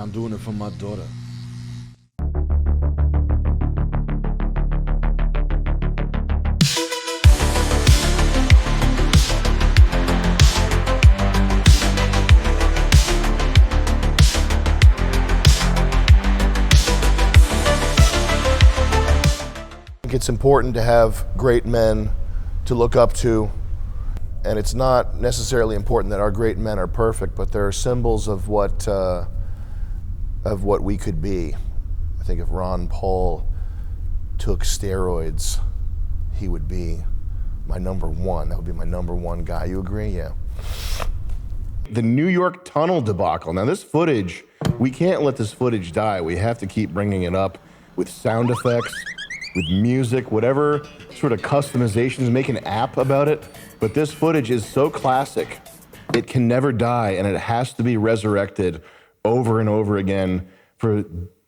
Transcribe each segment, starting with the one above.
I'm doing it for my daughter. It's important to have great men to look up to, and it's not necessarily important that our great men are perfect, but there are symbols of what we could be. I think if Ron Paul took steroids, he would be my number one. That would be my number one guy. You agree? Yeah. The New York tunnel debacle. Now this footage, we can't let this footage die. We have to keep bringing it up with sound effects, with music, whatever sort of customizations, make an app about it. But this footage is so classic, it can never die, and it has to be resurrected over and over again for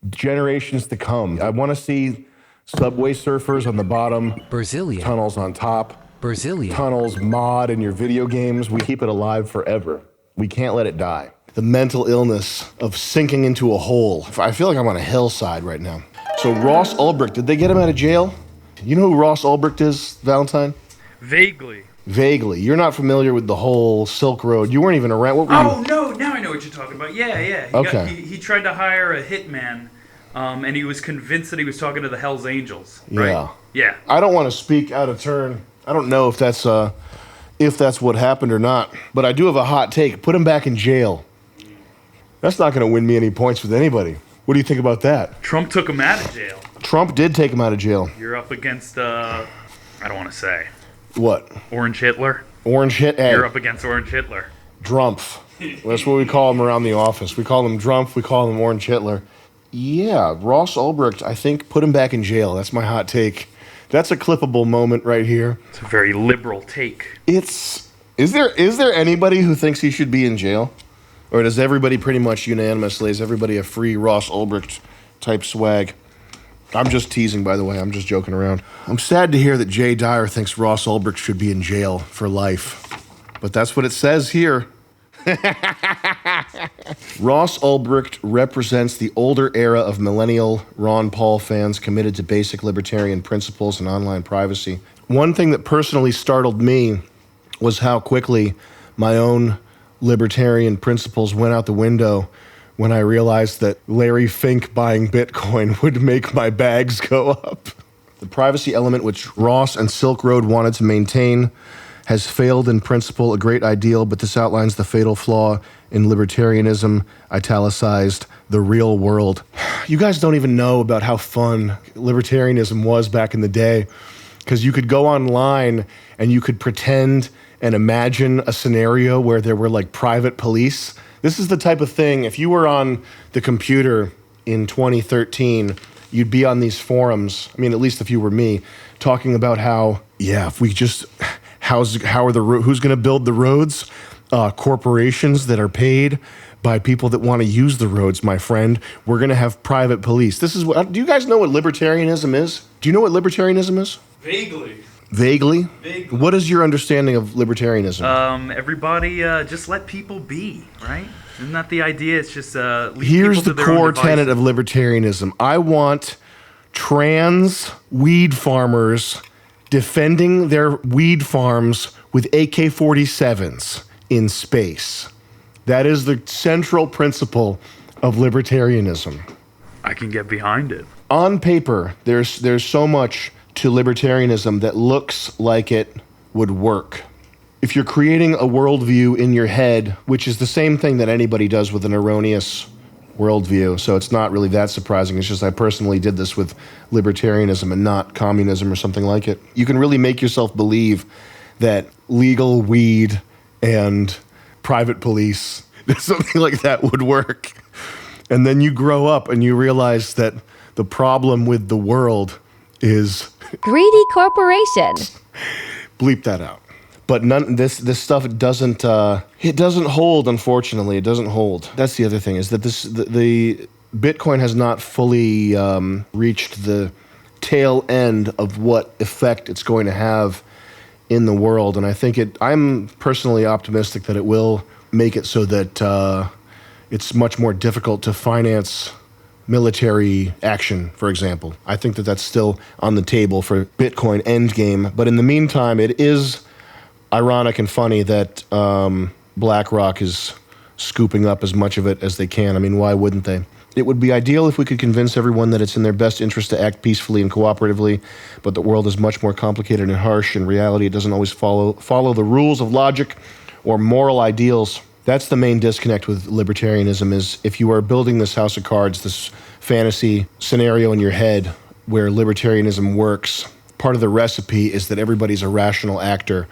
generations to come. I want to see subway surfers on the bottom, Brazilian tunnels on top, Brazilian tunnels mod in your video games. We keep it alive forever. We can't let it die. The mental illness of sinking into a hole. I feel like I'm on a hillside right now. So Ross Ulbricht, did they get him out of jail? You know who Ross Ulbricht is, Valentine? Vaguely. Vaguely. You're not familiar with the whole Silk Road. You weren't even around. What were you? No, now I know what you're talking about. Yeah. Okay. He tried to hire a hitman, and he was convinced that he was talking to the 𝐁𝐲𝐤𝐦𝐦𝐤, right? Yeah. I don't want to speak out of turn. I don't know if that's what happened or not, but I do have a hot take. Put him back in jail. That's not going to win me any points with anybody. What do you think about that? Trump took him out of jail. Trump did take him out of jail. You're up against, I don't want to say. What? Orange Hitler. Orange Hitler. You're up against Orange Hitler. Drumpf. That's what we call him around the office. We call him Drumpf. We call him Orange Hitler. Yeah, Ross Ulbricht, I think, put him back in jail. That's my hot take. That's a clippable moment right here. It's a very liberal take. Is there anybody who thinks he should be in jail? Or does everybody pretty much unanimously, is everybody a free Ross Ulbricht type swag? I'm just teasing, by the way. I'm just joking around. I'm sad to hear that Jay Dyer thinks Ross Ulbricht should be in jail for life. But that's what it says here. Ross Ulbricht represents the older era of millennial Ron Paul fans committed to basic libertarian principles and online privacy. One thing that personally startled me was how quickly my own libertarian principles went out the window when I realized that Larry Fink buying Bitcoin would make my bags go up. The privacy element which Ross and Silk Road wanted to maintain has failed in principle, a great ideal, but this outlines the fatal flaw in libertarianism, italicized, the real world. You guys don't even know about how fun libertarianism was back in the day, because you could go online and you could pretend and imagine a scenario where there were like private police. This is the type of thing, if you were on the computer in 2013, you'd be on these forums, I mean, at least if you were me, talking about how, yeah, if we just, who's going to build the roads? Corporations that are paid by people that want to use the roads, my friend. We're going to have private police. This is what, do you guys know what libertarianism is? Do you know what libertarianism is? Vaguely. Vaguely? Vaguely. What is your understanding of libertarianism? Everybody just let people be, right? Isn't that the idea? It's just here's the core tenet of libertarianism. I want trans weed farmers defending their weed farms with AK-47s in space. That is the central principle of libertarianism. I can get behind it. On paper, there's so much to libertarianism that looks like it would work. If you're creating a worldview in your head, which is the same thing that anybody does with an erroneous worldview, so it's not really that surprising. It's just I personally did this with libertarianism and not communism or something like it. You can really make yourself believe that legal weed and private police, something like that would work. And then you grow up and you realize that the problem with the world is greedy corporations. Bleep that out. But this stuff doesn't hold. Unfortunately, it doesn't hold. That's the other thing, is that the Bitcoin has not fully reached the tail end of what effect it's going to have in the world, and I think I'm personally optimistic that it will make it so that it's much more difficult to finance military action, for example. I think that that's still on the table for Bitcoin endgame. But in the meantime, it is ironic and funny that BlackRock is scooping up as much of it as they can. I mean, why wouldn't they? It would be ideal if we could convince everyone that it's in their best interest to act peacefully and cooperatively, but the world is much more complicated and harsh. In reality, it doesn't always follow the rules of logic or moral ideals. That's the main disconnect with libertarianism, is if you are building this house of cards, this fantasy scenario in your head where libertarianism works, part of the recipe is that everybody's a rational actor,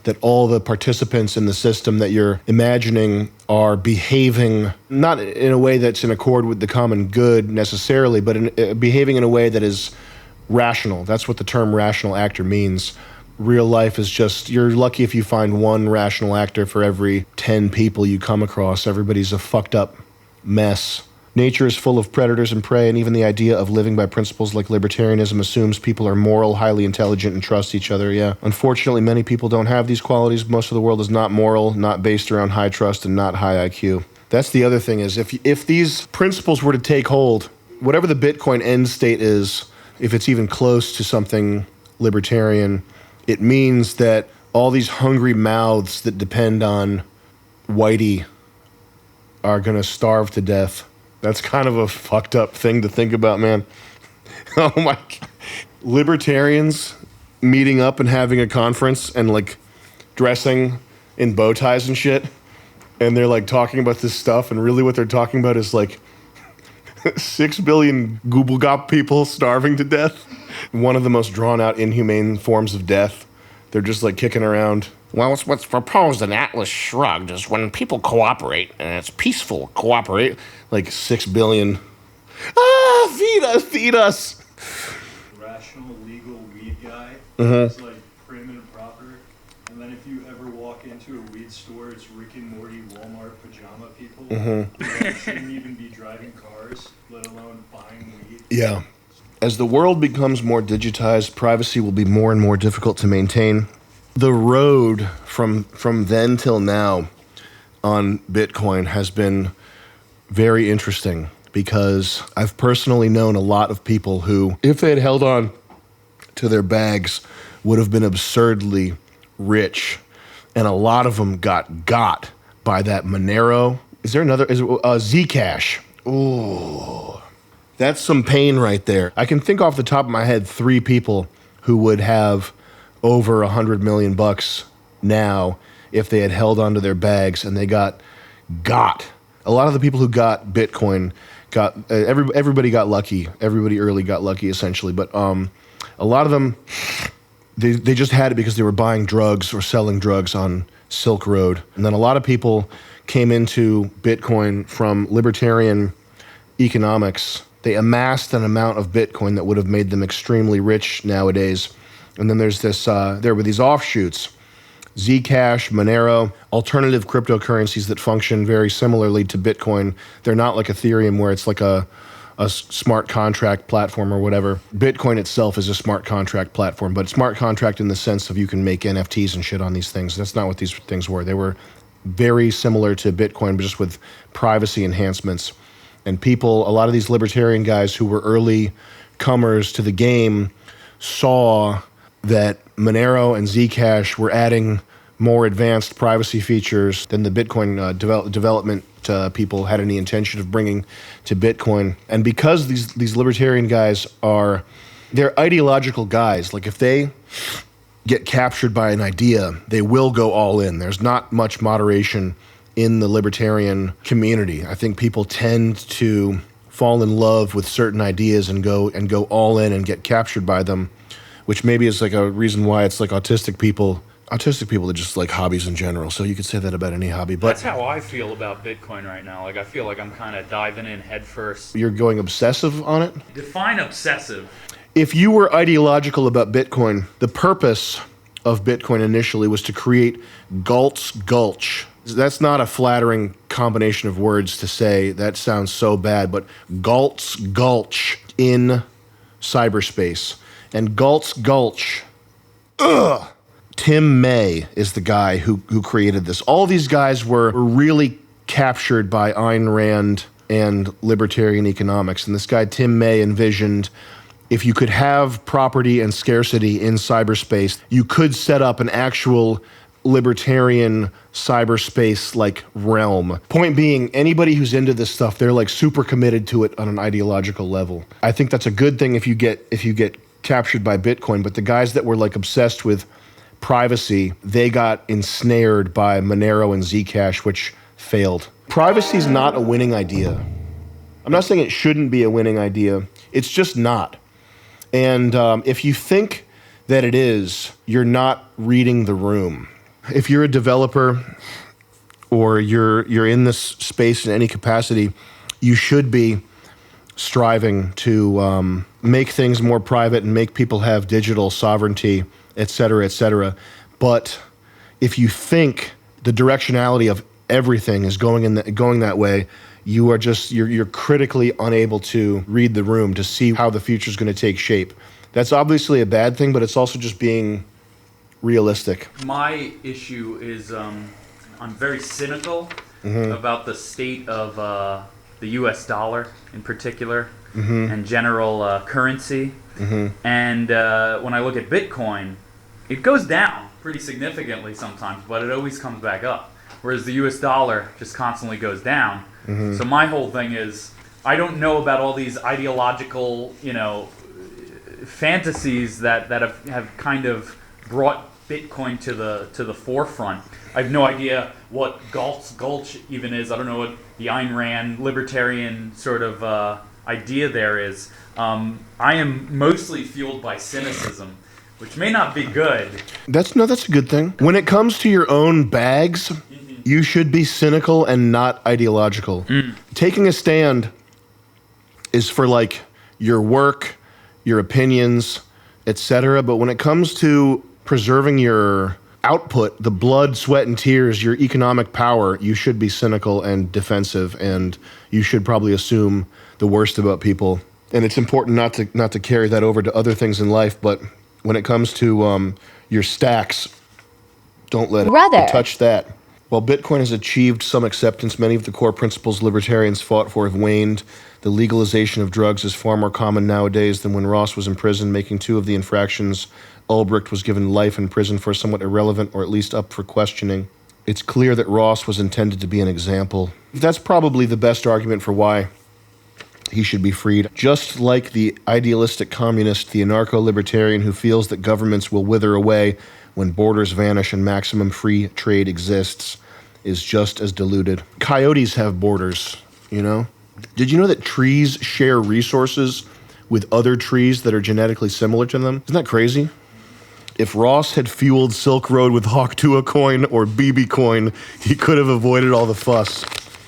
that all the participants in the system that you're imagining are behaving not in a way that's in accord with the common good necessarily, but behaving in a way that is rational. That's what the term rational actor means. Real life is just, you're lucky if you find one rational actor for every 10 people you come across. Everybody's a fucked up mess. Nature is full of predators and prey, and even the idea of living by principles like libertarianism assumes people are moral, highly intelligent, and trust each other. Yeah. Unfortunately, many people don't have these qualities. Most of the world is not moral, not based around high trust, and not high IQ. That's the other thing, is if these principles were to take hold, whatever the Bitcoin end state is, if it's even close to something libertarian, it means that all these hungry mouths that depend on Whitey are going to starve to death. That's kind of a fucked up thing to think about, man. Oh my God. Libertarians meeting up and having a conference and like dressing in bow ties and shit. And they're like talking about this stuff. And really what they're talking about is like 6 billion gooblegop people starving to death. One of the most drawn out, inhumane forms of death. They're just like kicking around. Well, what's proposed in Atlas Shrugged is when people cooperate, and it's peaceful cooperate. Like 6 billion. Ah, feed us, feed us. Rational, legal weed guy. It's like prim and proper. And then if you ever walk into a weed store, it's Rick and Morty Walmart pajama people. They shouldn't even be driving cars, let alone buying weed. Yeah. As the world becomes more digitized, privacy will be more and more difficult to maintain. The road from then till now on Bitcoin has been very interesting, because I've personally known a lot of people who, if they had held on to their bags, would have been absurdly rich. And a lot of them got by that Monero. Is there another? Zcash. Ooh. That's some pain right there. I can think off the top of my head 3 people who would have over $100 million now if they had held onto their bags and they got. A lot of the people who got Bitcoin got everybody got lucky. Everybody early got lucky essentially, but a lot of them they just had it because they were buying drugs or selling drugs on Silk Road. And then a lot of people came into Bitcoin from libertarian economics. They amassed an amount of Bitcoin that would have made them extremely rich nowadays. And then there's this, there were these offshoots, Zcash, Monero, alternative cryptocurrencies that function very similarly to Bitcoin. They're not like Ethereum where it's like a smart contract platform or whatever. Bitcoin itself is a smart contract platform, but smart contract in the sense of you can make NFTs and shit on these things. That's not what these things were. They were very similar to Bitcoin, but just with privacy enhancements. And people, a lot of these libertarian guys who were early comers to the game saw that Monero and Zcash were adding more advanced privacy features than the Bitcoin development people had any intention of bringing to Bitcoin. And because these libertarian guys they're ideological guys. Like if they get captured by an idea, they will go all in. There's not much moderation in the libertarian community. I think people tend to fall in love with certain ideas and go all in and get captured by them, which maybe is like a reason why it's like autistic people that just like hobbies in general. So you could say that about any hobby. But That's how I feel about Bitcoin right now. Like I feel like I'm kind of diving in head first. You're going obsessive on it? Define obsessive. If you were ideological about Bitcoin, the purpose of Bitcoin initially was to create Galt's Gulch. That's not a flattering combination of words to say. That sounds so bad, but Galt's Gulch in cyberspace. And Galt's Gulch, Tim May is the guy who created this. All these guys were really captured by Ayn Rand and libertarian economics. And this guy, Tim May, envisioned if you could have property and scarcity in cyberspace, you could set up an actual libertarian cyberspace-like realm. Point being, anybody who's into this stuff, they're like super committed to it on an ideological level. I think that's a good thing if you get captured by Bitcoin, but the guys that were like obsessed with privacy, they got ensnared by Monero and Zcash, which failed. Privacy is not a winning idea. I'm not saying it shouldn't be a winning idea. It's just not. And if you think that it is, you're not reading the room. If you're a developer or you're in this space in any capacity, you should be striving to make things more private and make people have digital sovereignty, et cetera, et cetera. But if you think the directionality of everything is going that way, you're critically unable to read the room to see how the future is going to take shape. That's obviously a bad thing, but it's also just being realistic. My issue is I'm very cynical about the state of the U.S. dollar in particular and general currency. And when I look at Bitcoin, it goes down pretty significantly sometimes, but it always comes back up. Whereas the U.S. dollar just constantly goes down. So my whole thing is, I don't know about all these ideological, fantasies that have kind of brought Bitcoin to the forefront. I have no idea what 𝐊𝐤𝐤𝐿 even is. I don't know what the Ayn Rand libertarian sort of idea there is. I am mostly fueled by cynicism, which may not be good. That's a good thing. When it comes to your own bags, you should be cynical and not ideological. Taking a stand is for like your work, your opinions, etc. But when it comes to preserving your output, the blood, sweat, and tears, your economic power, you should be cynical and defensive, and you should probably assume the worst about people. And it's important not to carry that over to other things in life, but when it comes to your stacks, don't let it touch that. While Bitcoin has achieved some acceptance, many of the core principles libertarians fought for have waned. The legalization of drugs is far more common nowadays than when Ross was in prison, making 2 of the infractions. Ulbricht was given life in prison for somewhat irrelevant, or at least up for questioning. It's clear that Ross was intended to be an example. That's probably the best argument for why he should be freed. Just like the idealistic communist, the anarcho-libertarian who feels that governments will wither away when borders vanish and maximum free trade exists is just as deluded. Coyotes have borders, Did you know that trees share resources with other trees that are genetically similar to them? Isn't that crazy? If Ross had fueled Silk Road with 𝐷𝐞𝐜𝐿 coin or BB coin, he could have avoided all the fuss.